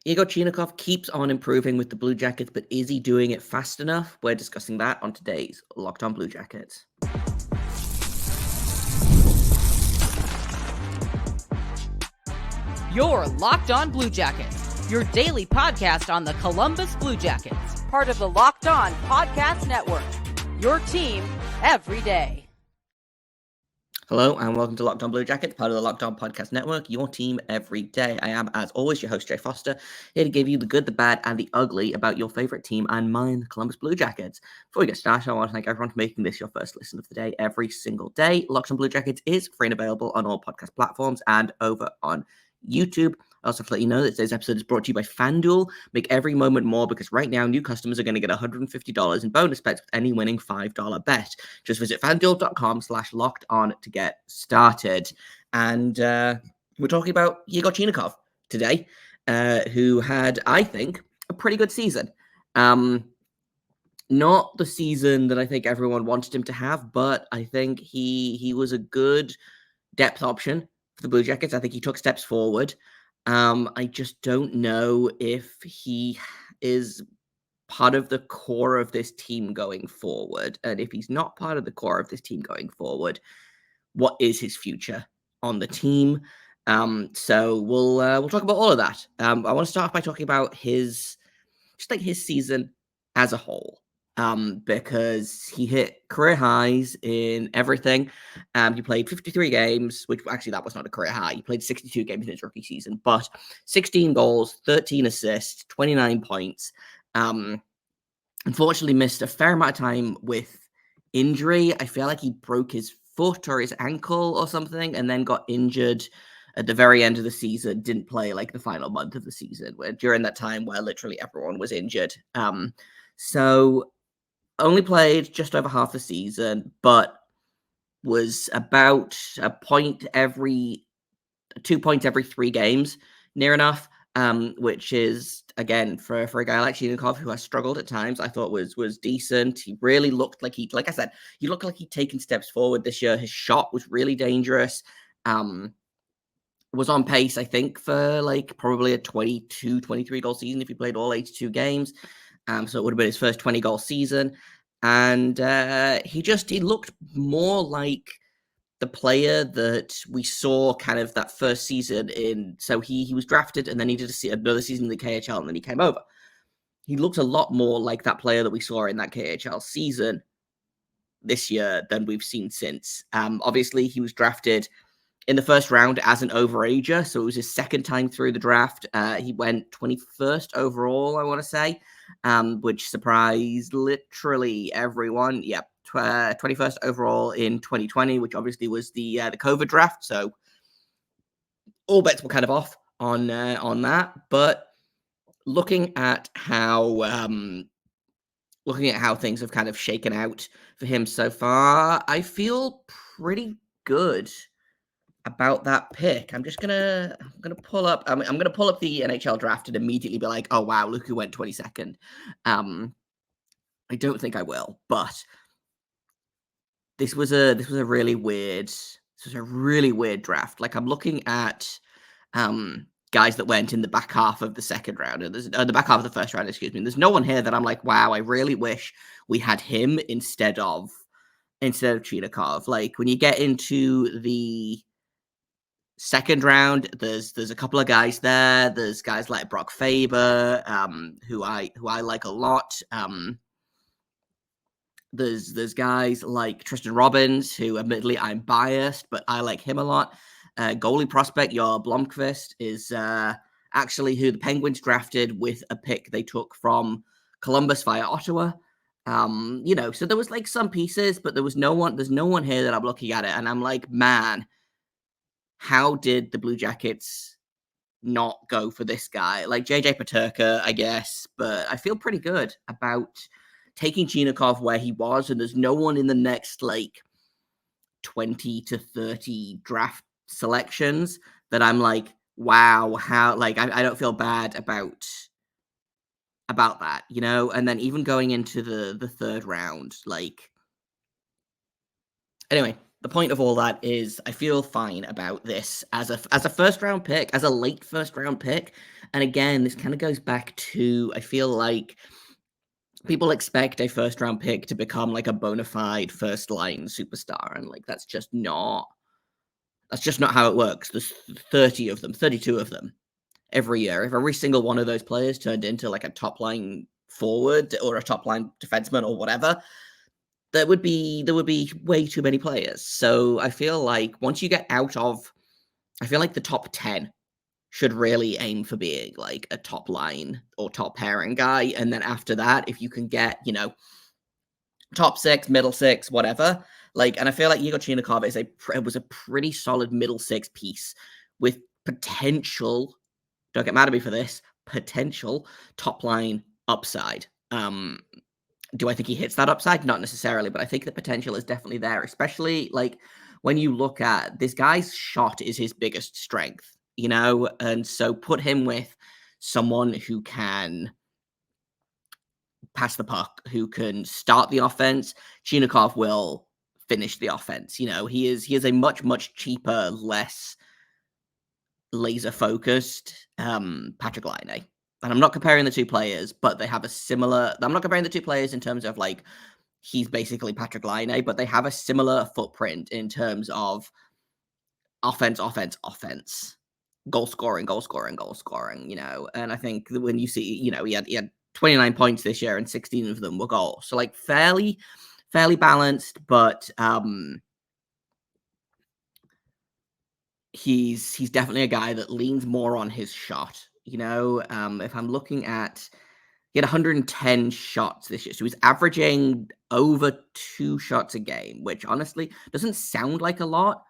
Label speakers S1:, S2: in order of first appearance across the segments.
S1: Yegor Chinakhov keeps on improving with the Blue Jackets, but is he doing it fast enough? We're discussing that on today's Locked On Blue Jackets.
S2: You're Locked On Blue Jackets, your daily podcast on the Columbus Blue Jackets, part of the Locked On Podcast Network, your team every day.
S1: Hello and welcome to Locked On Blue Jackets, part of the Locked On Podcast Network, your team every day. I am, as always, your host, Jay Foster, here to give you the good, the bad, and the ugly about your favorite team and mine, the Columbus Blue Jackets. Before we get started, I want to thank everyone for making this your first listen of the day every single day. Locked On Blue Jackets is free and available on all podcast platforms and over on YouTube. I also have to let you know that today's episode is brought to you by FanDuel. Make every moment more because right now new customers are going to get $150 in bonus bets with any winning $5 bet. Just visit FanDuel.com/locked-on to get started. And we're talking about Yegor Chinakhov today, who had, I think, a pretty good season. Not the season that I think everyone wanted him to have, but I think he was a good depth option for the Blue Jackets. I think he took steps forward. I just don't know if he is part of the core of this team going forward. And if he's not part of the core of this team going forward, what is his future on the team? So we'll talk about all of that. I want to start off by talking about his season as a whole. Because he hit career highs in everything. He played 53 games, which actually that was not a career high. He played 62 games in his rookie season, but 16 goals, 13 assists, 29 points. Unfortunately missed a fair amount of time with injury. I feel like he broke his foot or his ankle or something and then got injured at the very end of the season, didn't play like the final month of the season, where during that time where literally everyone was injured. So only played just over half the season, but was about 2 points every 3 games, near enough, which is, again, for a guy like Chinakhov, who has struggled at times, I thought was decent. He really looked like he looked like he'd taken steps forward this year. His shot was really dangerous. Was on pace, I think, for like probably a 22, 23 goal season if he played all 82 games. So it would have been his first 20-goal season. And he looked more like the player that we saw kind of that first season in. So he was drafted and then he did another season in the KHL and then he came over. He looked a lot more like that player that we saw in that KHL season this year than we've seen since. Obviously, he was drafted in the first round as an overager, so it was his second time through the draft. He went 21st overall, I want to say, which surprised literally everyone. Yep, 21st overall in 2020, which obviously was the COVID draft, so all bets were kind of off on that. But looking at how things have kind of shaken out for him so far, I feel pretty good about that pick. I'm gonna pull up the NHL draft and immediately be like, oh wow, look who went 22nd. I don't think I will, but this was a really weird draft. Like, I'm looking at guys that went in the back half of the second round, and the back half of the first round, excuse me. There's no one here that I'm like, wow, I really wish we had him instead of Chinakhov. Like, when you get into the second round, there's a couple of guys there. There's guys like Brock Faber, who I like a lot. There's guys like Tristan Robbins, who admittedly I'm biased, but I like him a lot. Goalie prospect Joel Blomqvist is actually who the Penguins drafted with a pick they took from Columbus via Ottawa. So there was like some pieces, but there's no one here that I'm looking at it and I'm like, man, how did the Blue Jackets not go for this guy? Like JJ Peterka, I guess, but I feel pretty good about taking Chinakhov where he was, and there's no one in the next like 20 to 30 draft selections that I'm like, wow, how, like, I don't feel bad about that, and then even going into the third round, like, anyway, the point of all that is I feel fine about this as a first round pick, as a late first round pick. And again, this kind of goes back to, I feel like people expect a first round pick to become like a bona fide first line superstar. And like, that's just not how it works. There's 30 of them, 32 of them every year. If every single one of those players turned into like a top line forward or a top line defenseman or whatever, there would be way too many players. So I feel like once you get out of, I feel like the top 10 should really aim for being like a top line or top pairing guy. And then after that, if you can get, top 6, middle 6, whatever, like, and I feel like Yegor Chinakhov was a pretty solid middle 6 piece with potential, don't get mad at me for this, potential top line upside. Do I think he hits that upside? Not necessarily, but I think the potential is definitely there, especially like when you look at this guy's shot is his biggest strength, and so put him with someone who can pass the puck, who can start the offense. Chinakhov will finish the offense. He is a much cheaper, less laser focused Patrick Laine. And I'm not comparing the two players, but they have a similar. I'm not comparing the two players in terms of like he's basically Patrick Laine, but they have a similar footprint in terms of offense, goal scoring. And I think when you see, he had 29 points this year and 16 of them were goals. So like fairly balanced, but he's definitely a guy that leans more on his shot. If I'm looking at, he had 110 shots this year, so he's averaging over 2 shots a game, which honestly doesn't sound like a lot,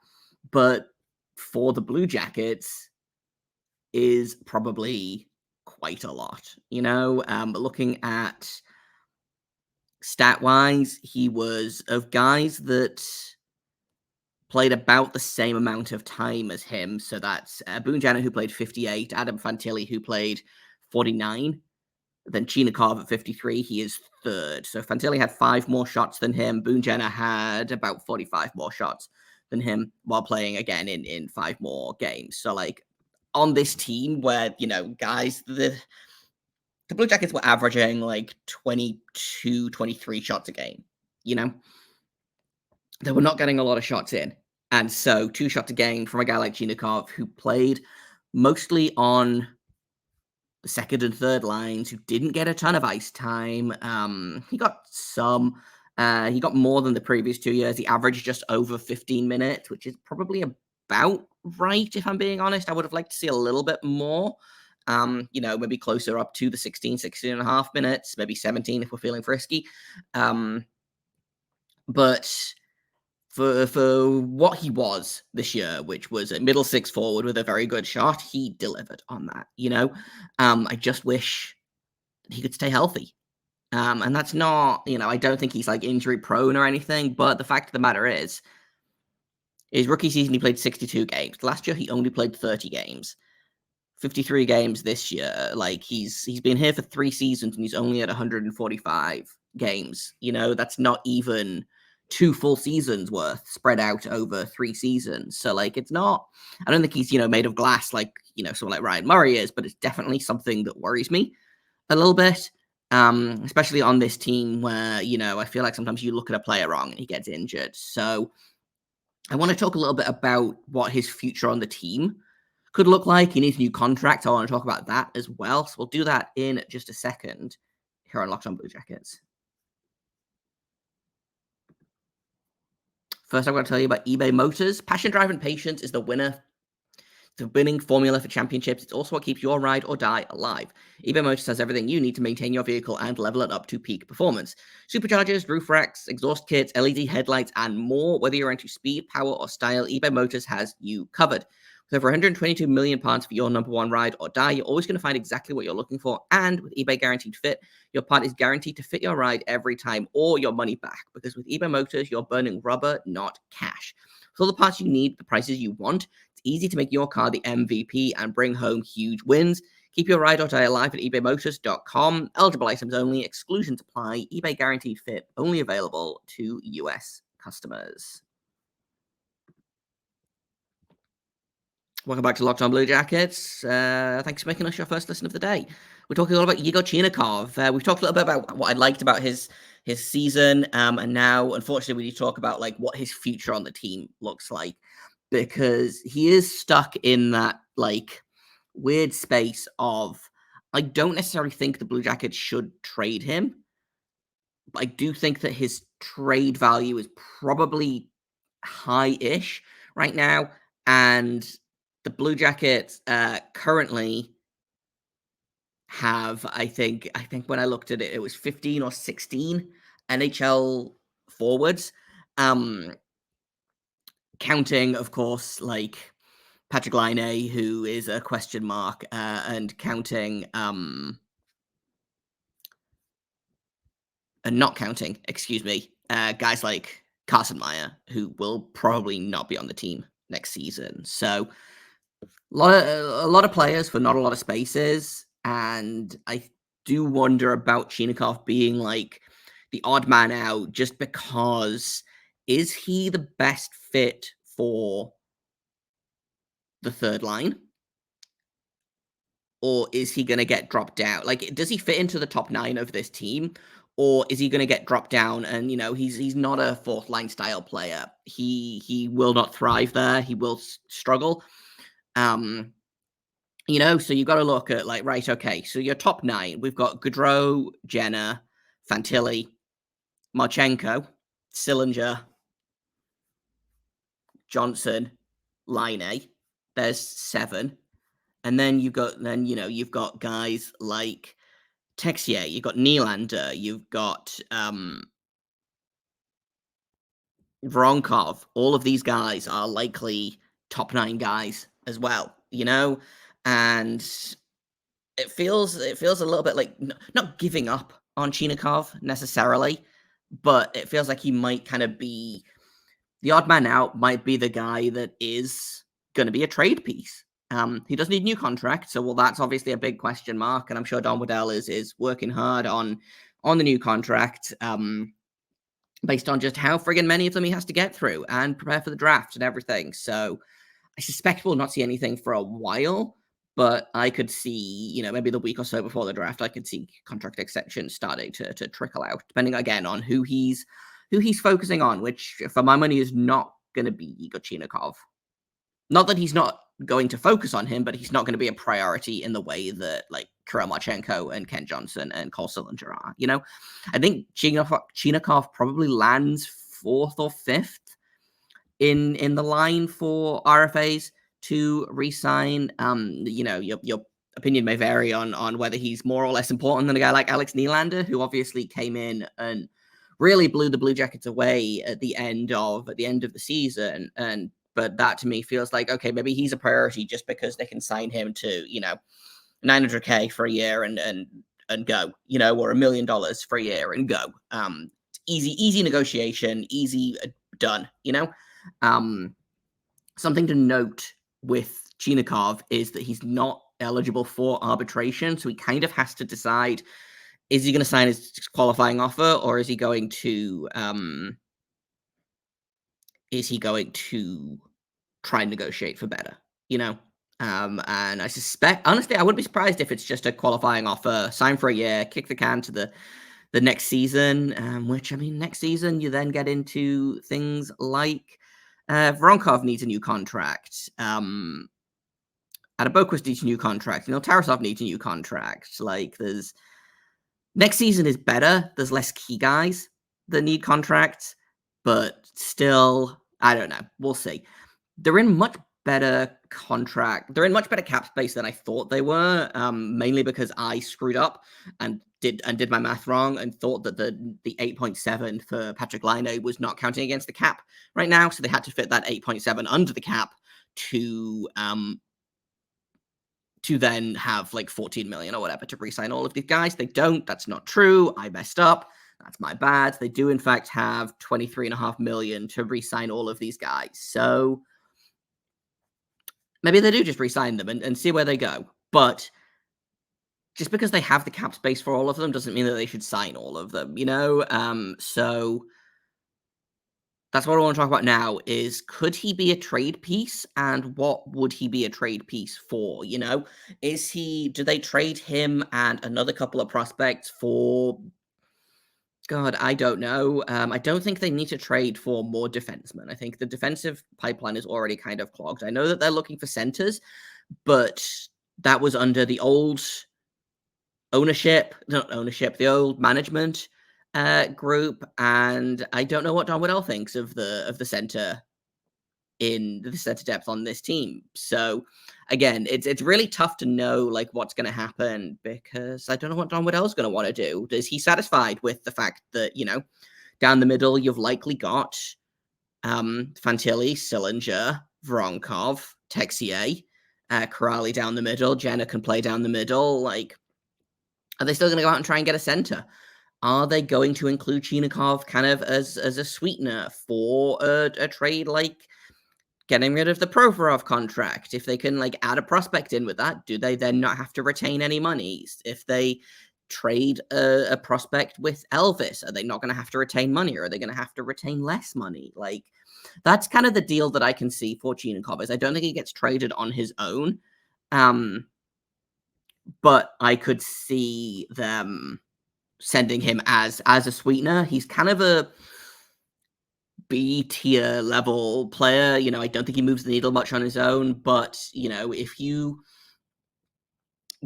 S1: but for the Blue Jackets is probably quite a lot. Looking at stat-wise, he was of guys that played about the same amount of time as him. So that's Boone Jenner, who played 58, Adam Fantilli, who played 49, then Chinakhov at 53. He is third. So Fantilli had 5 more shots than him. Boone Jenner had about 45 more shots than him while playing again in 5 more games. So like on this team where, guys, the Blue Jackets were averaging like 22, 23 shots a game, they were not getting a lot of shots in. And so 2 shots a game from a guy like Chinakhov, who played mostly on the second and third lines, who didn't get a ton of ice time. He got some. He got more than the previous 2 years. He averaged just over 15 minutes, which is probably about right, if I'm being honest. I would have liked to see a little bit more. Maybe closer up to the 16 and a half minutes, maybe 17 if we're feeling frisky. But for what he was this year, which was a middle 6 forward with a very good shot, he delivered on that. I just wish he could stay healthy. And that's not, I don't think he's like injury prone or anything, but the fact of the matter is, his rookie season, he played 62 games. Last year, he only played 30 games. 53 games this year. Like he's been here for 3 seasons and he's only at 145 games. That's not even 2 full seasons worth spread out over 3 seasons. So like, it's not, I don't think he's, made of glass like, someone like Ryan Murray is, but it's definitely something that worries me a little bit. Especially on this team where, I feel like sometimes you look at a player wrong and he gets injured. So I want to talk a little bit about what his future on the team could look like. He needs a new contract. I want to talk about that as well. So we'll do that in just a second here on Locked On Blue Jackets. First, I'm going to tell you about eBay Motors. Passion, drive, and patience is the winning formula for championships. It's also what keeps your ride or die alive. eBay Motors has everything you need to maintain your vehicle and level it up to peak performance. Superchargers, roof racks, exhaust kits, LED headlights, and more. Whether you're into speed, power, or style, eBay Motors has you covered. With over 122 million parts for your number one ride or die, you're always going to find exactly what you're looking for. And with eBay Guaranteed Fit, your part is guaranteed to fit your ride every time or your money back. Because with eBay Motors, you're burning rubber, not cash. With all the parts you need, the prices you want, it's easy to make your car the MVP and bring home huge wins. Keep your ride or die alive at ebaymotors.com. Eligible items only. Exclusions apply. eBay Guaranteed Fit only available to U.S. customers. Welcome back to Locked On Blue Jackets. Thanks for making us your first listen of the day. We're talking all about Yegor Chinakhov. We've talked a little bit about what I liked about his season, and now, unfortunately, we need to talk about like what his future on the team looks like, because he is stuck in that like weird space of I don't necessarily think the Blue Jackets should trade him. But I do think that his trade value is probably high-ish right now, and the Blue Jackets currently have, I think when I looked at it, it was 15 or 16 NHL forwards, counting, of course, like Patrick Laine, who is a question mark, and counting, and not counting, excuse me, guys like Carson Meyer, who will probably not be on the team next season. So a lot of players for not a lot of spaces, and I do wonder about Chinakhov being like the odd man out, just because is he the best fit for the third line? Or is he going to get dropped down? Like, does he fit into the top 9 of this team? Or is he going to get dropped down? And, you know, he's not a fourth line style player. He will not thrive there. He will struggle. You know, so you got to look at like, right, okay, so your top 9, we've got Gaudreau, Jenner, Fantilli, Marchenko, Sillinger, Johnson, Laine. There's 7. And then you've got guys like Texier, you've got Nylander, you've got Vronkov. All of these guys are likely top 9 guys as well, you know? And it feels a little bit like not giving up on Chinakhov necessarily, but it feels like he might kind of be the odd man out, might be the guy that is going to be a trade piece. He does need a new contract, so that's obviously a big question mark, and I'm sure Don Waddell is working hard on the new contract, based on just how friggin' many of them he has to get through and prepare for the draft and everything. So I suspect we'll not see anything for a while, but I could see, you know, maybe the week or so before the draft, I could see contract extensions starting to trickle out, depending again on who he's focusing on, which for my money is not going to be Yegor Chinakhov. Not that he's not going to focus on him, but he's not going to be a priority in the way that like Kirill Marchenko and Ken Johnson and Cole Sillinger are. You know, I think Chinakhov probably lands 4th or 5th in the line for RFAs to re-sign. You know, your opinion may vary on whether he's more or less important than a guy like Alex Nylander, who obviously came in and really blew the Blue Jackets away at the end of the season. But that to me feels like, okay, maybe he's a priority just because they can sign him to, you know, $900K for a year and go, you know, or $1 million for a year and go. Easy negotiation, easy done, you know. Something to note with Chinakhov is that he's not eligible for arbitration, so he kind of has to decide, is he going to sign his qualifying offer, or is he going to try and negotiate for better, you know? And I suspect, honestly, I wouldn't be surprised if it's just a qualifying offer, sign for a year, kick the can to the next season, which, I mean, next season you then get into things like Vronkov needs a new contract. Adabokwas needs a new contract. You know, Tarasov needs a new contract. Like, next season is better. There's less key guys that need contracts, but still, I don't know. We'll see. They're in much better cap space than I thought they were, mainly because I screwed up and did my math wrong and thought that the 8.7 for Patrick Laine was not counting against the cap right now, so they had to fit that 8.7 under the cap to then have like 14 million or whatever to re-sign all of these guys. They don't. That's not true. I messed up. That's my bad. They do in fact have 23.5 million to re-sign all of these guys. So maybe they do just re-sign them and see where they go. But just because they have the cap space for all of them doesn't mean that they should sign all of them, you know? So that's what I want to talk about now is, could he be a trade piece, and what would he be a trade piece for? You know, do they trade him and another couple of prospects for, God, I don't know. I don't think they need to trade for more defensemen. I think the defensive pipeline is already kind of clogged. I know that they're looking for centers, but that was under the old the old management group, and I don't know what Don Waddell thinks of the center depth on this team. So again, it's really tough to know like what's going to happen, because I don't know what Don Waddell's going to want to do. Is he satisfied with the fact that, you know, down the middle you've likely got Fantilli, Sillinger, Voronkov, Texier, Kuraly down the middle. Jenna can play down the middle. Like, are they still going to go out and try and get a center? Are they going to include Chinakhov kind of as a sweetener for a trade, like getting rid of the Provorov contract? If they can like add a prospect in with that, do they then not have to retain any money? If they trade a prospect with Elvis, are they not going to have to retain money, or are they going to have to retain less money? Like, that's kind of the deal that I can see for Chinakhov. Is I don't think he gets traded on his own, but I could see them sending him as a sweetener. He's kind of a B tier level player. You know, I don't think he moves the needle much on his own, but you know, if you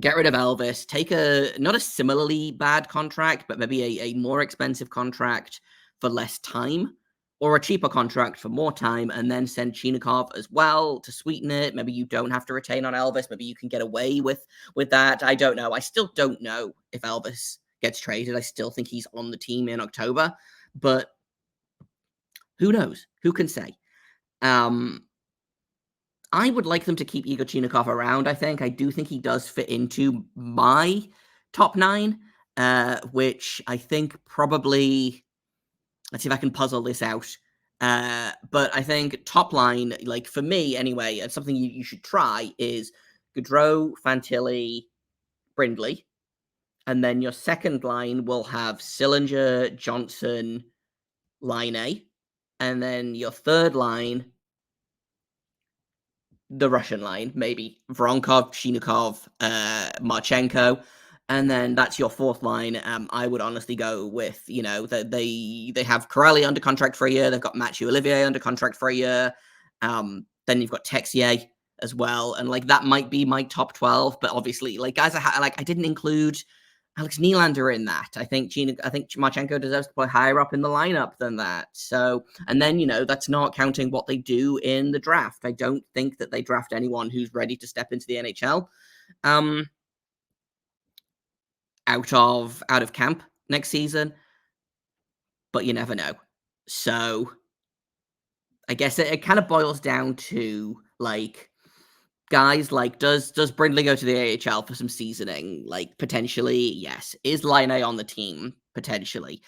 S1: get rid of Elvis, take not a similarly bad contract, but maybe a more expensive contract for less time, or a cheaper contract for more time, and then send Chinakhov as well to sweeten it. Maybe you don't have to retain on Elvis. Maybe you can get away with that. I don't know. I still don't know if Elvis gets traded. I still think he's on the team in October, but who knows? Who can say? I would like them to keep Yegor Chinakhov around. I do think he does fit into my top 9, which I think probably, let's see if I can puzzle this out. But I think top line, like for me anyway, and something you should try is Gaudreau, Fantilli, Brindley. And then your second line will have Sillinger, Johnson, Laine. And then your third line, the Russian line, maybe Voronkov, Chinakhov, Marchenko. And then that's your fourth line. I would honestly go with, you know, they have Kuraly under contract for a year. They've got Mathieu Olivier under contract for a year. Then you've got Texier as well. And like, that might be my top 12, but obviously like guys, I didn't include Alex Nylander in that. I think Marchenko deserves to play higher up in the lineup than that. So, and then, you know, that's not counting what they do in the draft. I don't think that they draft anyone who's ready to step into the NHL out of camp next season, but you never know. So I guess it kind of boils down to like, guys, like, does Brindley go to the AHL for some seasoning? Like, potentially, yes. Is Laine on the team? Potentially.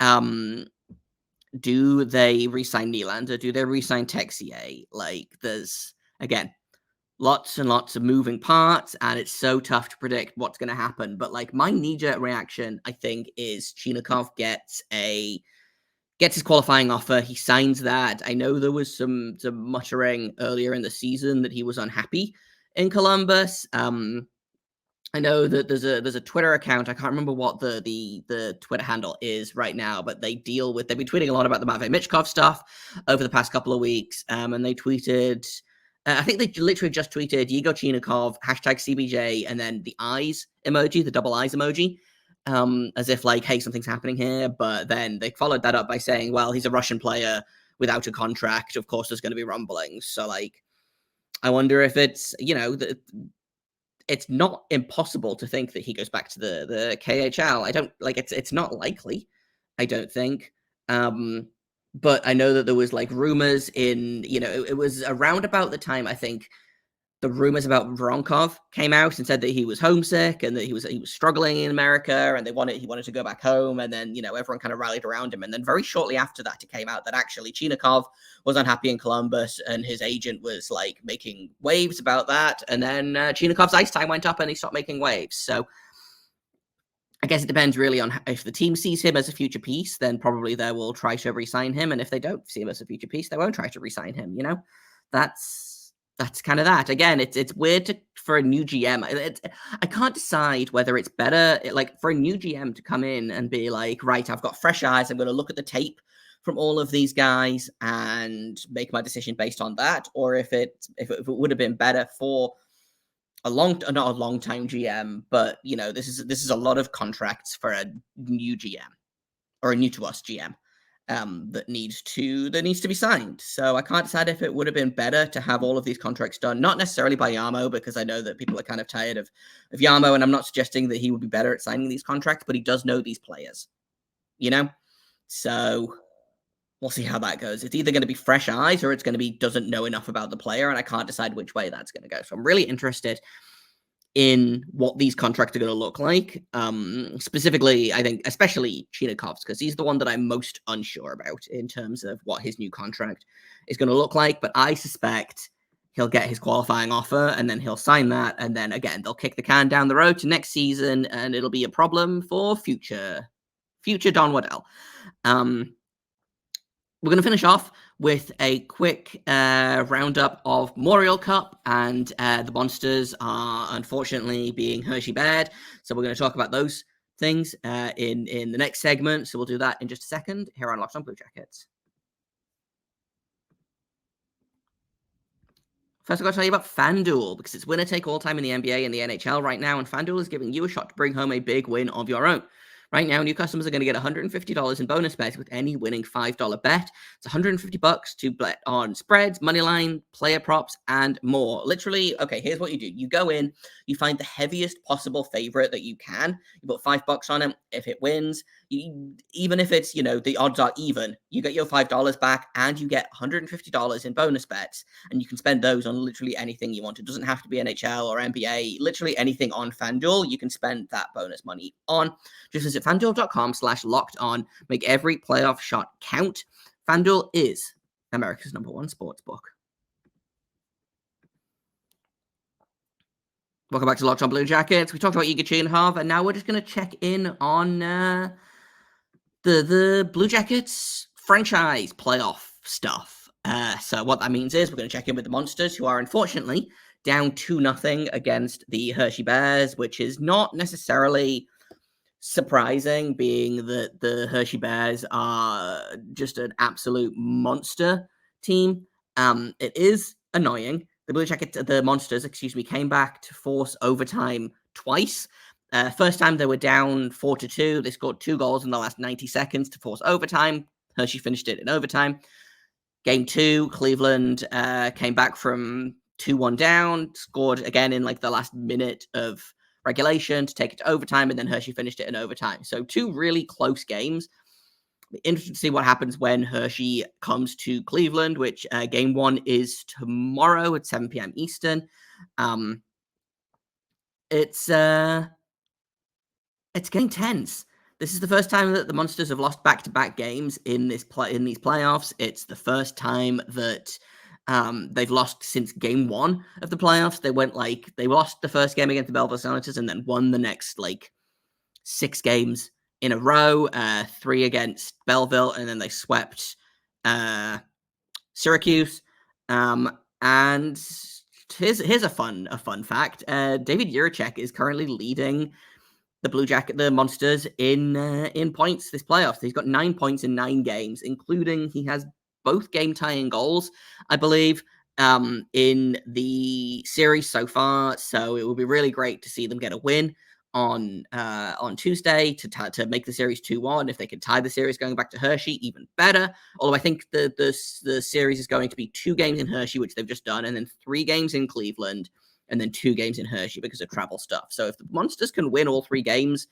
S1: Do they re-sign Nylander? Do they re-sign Texier? Like, there's, again, lots and lots of moving parts, and it's so tough to predict what's going to happen. But, like, my knee-jerk reaction, I think, is Chinakhov gets his qualifying offer. He signs that. I know there was some muttering earlier in the season that he was unhappy in Columbus. I know that there's a Twitter account. I can't remember what the Twitter handle is right now, but they've been tweeting a lot about the Matvei Michkov stuff over the past couple of weeks. And they tweeted, I think they literally just tweeted Yegor Chinakhov, #CBJ, and then the eyes emoji, the double eyes emoji. As if like, hey, something's happening here. But then they followed that up by saying, well, he's a Russian player without a contract. Of course, there's going to be rumblings. So like, I wonder if it's, you know, it's not impossible to think that he goes back to the KHL. I don't like it's not likely. I don't think. But I know that there was like rumors in, you know, it was around about the time, I think, the rumors about Voronkov came out and said that he was homesick and that he was struggling in America, and he wanted to go back home. And then, you know, everyone kind of rallied around him. And then very shortly after that, it came out that actually Chinakhov was unhappy in Columbus, and his agent was like making waves about that. And then Chinakhov's ice time went up and he stopped making waves. So I guess it depends really on if the team sees him as a future piece, then probably they will try to re-sign him. And if they don't see him as a future piece, they won't try to re-sign him. That's kind of that. Again, it's weird for a new GM. I can't decide whether it's better, like for a new GM to come in and be like, right, I've got fresh eyes. I'm going to look at the tape from all of these guys and make my decision based on that, or if it would have been better for not a long time GM, but this is a lot of contracts for a new GM or a new to us GM that needs to be signed. So I can't decide if it would have been better to have all of these contracts done, not necessarily by Yarmo, because I know that people are kind of tired of Yarmo, and I'm not suggesting that he would be better at signing these contracts, but he does know these players, So we'll see how that goes. It's either going to be fresh eyes or it's going to be doesn't know enough about the player, and I can't decide which way that's going to go. So I'm really interested in what these contracts are going to look like. Specifically, I think, especially Chinakhov's, because he's the one that I'm most unsure about in terms of what his new contract is going to look like. But I suspect he'll get his qualifying offer and then he'll sign that. And then again, they'll kick the can down the road to next season and it'll be a problem for future Don Waddell. We're going to finish off with a quick roundup of Memorial Cup, and the Monsters are unfortunately being Hershey bad. So we're going to talk about those things in the next segment. So we'll do that in just a second here on Locked On Blue Jackets. First, I've got to tell you about FanDuel, because it's winner take all time in the NBA and the NHL right now, and FanDuel is giving you a shot to bring home a big win of your own. Right now, new customers are going to get $150 in bonus bets with any winning $5 bet. It's $150 to bet on spreads, money line, player props, and more. Literally, okay, here's what you do. You go in, you find the heaviest possible favorite that you can. You put $5 on it. If it wins, even if it's, the odds are even, you get your $5 back and you get $150 in bonus bets. And you can spend those on literally anything you want. It doesn't have to be NHL or NBA. Literally anything on FanDuel, you can spend that bonus money on. Just visit FanDuel.com/lockedon. Make every playoff shot count. FanDuel is America's #1 sportsbook. Welcome back to Locked On Blue Jackets. We talked about Yegor Chinakhov, and now we're just going to check in on the Blue Jackets franchise playoff stuff. So what that means is we're going to check in with the Monsters, who are unfortunately down 2-0 against the Hershey Bears, which is not necessarily surprising, being that the Hershey Bears are just an absolute monster team. It is annoying. The Monsters, came back to force overtime twice. First time they were down 4-2. They scored 2 goals in the last 90 seconds to force overtime. Hershey finished it in overtime. Game 2, Cleveland came back from 2-1 down, scored again in the last minute of regulation to take it to overtime, and then Hershey finished it in overtime. So 2 really close games. Interesting to see what happens when Hershey comes to Cleveland, which game 1 is tomorrow at 7 p.m. Eastern. It's getting tense. This is the first time that the Monsters have lost back-to-back games in these playoffs. It's the first time that they've lost since game 1 of the playoffs. They lost the first game against the Belleville Senators and then won the next 6 games in a row, 3 against Belleville, and then they swept Syracuse. And here's a fun fact. David Jiricek is currently leading the Monsters in points this playoffs. He's got 9 points in 9 games, including he has both game tying goals, I believe, in the series so far. So it will be really great to see them get a win on Tuesday to make the series 2-1. If they could tie the series going back to Hershey, even better. Although I think the series is going to be 2 games in Hershey, which they've just done, and then 3 games in Cleveland, and then 2 games in Hershey because of travel stuff. So if the Monsters can win all 3 games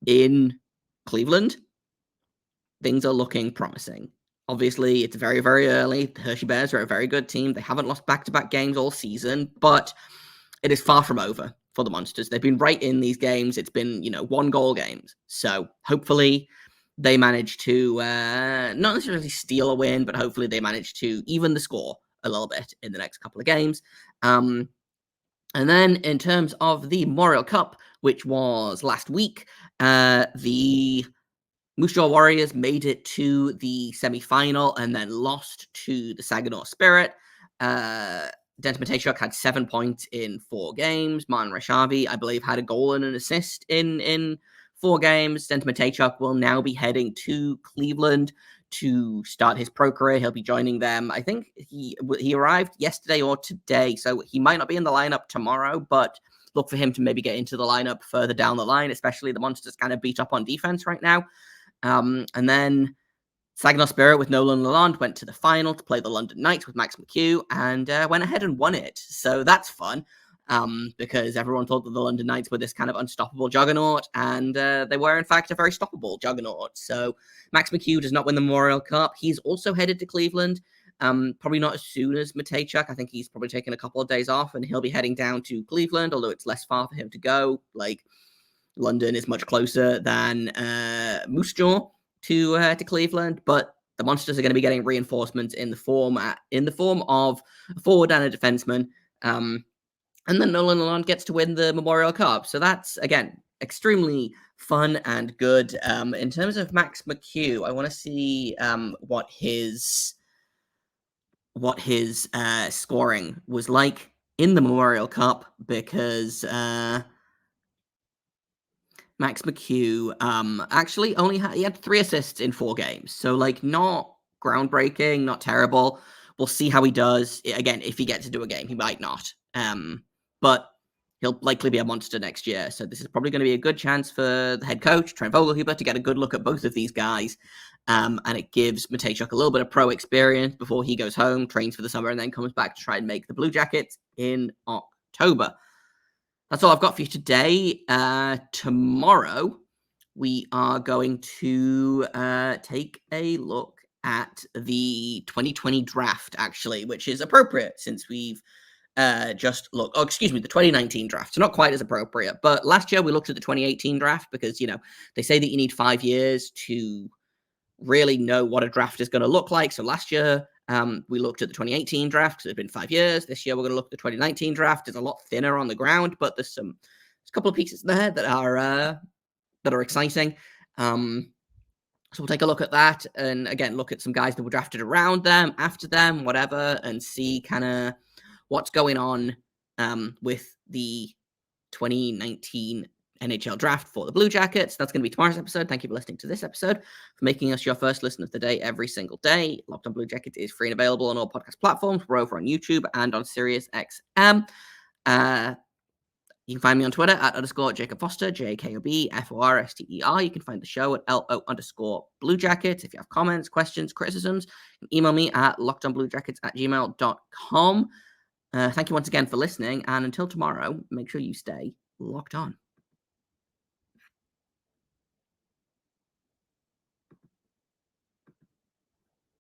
S1: in Cleveland, things are looking promising. Obviously, it's very, very early. The Hershey Bears are a very good team. They haven't lost back-to-back games all season, but it is far from over for the Monsters. They've been right in these games. It's been, 1-goal games. So hopefully they manage to not necessarily steal a win, but hopefully they manage to even the score a little bit in the next couple of games. And then in terms of the Memorial Cup, which was last week. The Moose Jaw Warriors made it to the semi-final and then lost to the Saginaw Spirit. Denton Matejchuk had 7 points in 4 games. Martin Reshavi, I believe, had a goal and an assist in 4 games. Denton Matejchuk will now be heading to Cleveland to start his pro career. He'll be joining them. I think he arrived yesterday or today, so he might not be in the lineup tomorrow, but look for him to maybe get into the lineup further down the line, especially the Monsters kind of beat up on defense right now. And then Saginaw Spirit with Nolan Lalonde went to the final to play the London Knights with Max McHugh and went ahead and won it. So that's fun because everyone thought that the London Knights were this kind of unstoppable juggernaut, and they were, in fact, a very stoppable juggernaut. So Max McHugh does not win the Memorial Cup. He's also headed to Cleveland. Probably not as soon as Matejchuk. I think he's probably taken a couple of days off, and he'll be heading down to Cleveland, although it's less far for him to go. Like, London is much closer than Moose Jaw to Cleveland, but the Monsters are going to be getting reinforcements in the form of a forward and a defenseman. And then Nolan Lalonde gets to win the Memorial Cup. So that's, again, extremely fun and good. In terms of Max McHugh, I want to see what his scoring was like in the Memorial Cup, because Max McHugh actually he had 3 assists in 4 games. So, like, not groundbreaking, not terrible. We'll see how he does. Again, if he gets to do a game, he might not. But he'll likely be a monster next year. So this is probably going to be a good chance for the head coach, Trent Vogelhuber, to get a good look at both of these guys. And it gives Matejchuk a little bit of pro experience before he goes home, trains for the summer, and then comes back to try and make the Blue Jackets in October. That's all I've got for you today. Tomorrow, we are going to take a look at the 2020 draft, actually, which is appropriate since we've the 2019 draft. So not quite as appropriate. But last year, we looked at the 2018 draft because, they say that you need 5 years to really know what a draft is going to look like. So last year, we looked at the 2018 draft because it's been 5 years. This year, we're going to look at the 2019 draft. It's a lot thinner on the ground, but there's a couple of pieces there that are exciting. So we'll take a look at that, and again, look at some guys that were drafted around them, after them, whatever, and see kind of what's going on with the 2019 NHL draft for the Blue Jackets. That's going to be tomorrow's episode. Thank you for listening to this episode, for making us your first listen of the day every single day. Locked on Blue Jackets is free and available on all podcast platforms. We're over on YouTube and on SiriusXM. You can find me on Twitter at _Jacob Foster, JAKOBFORSTER. You can find the show at LO_Blue Jackets. If you have comments, questions, criticisms, you can email me at lockedonbluejackets@gmail.com. Thank you once again for listening, and until tomorrow, make sure you stay locked on.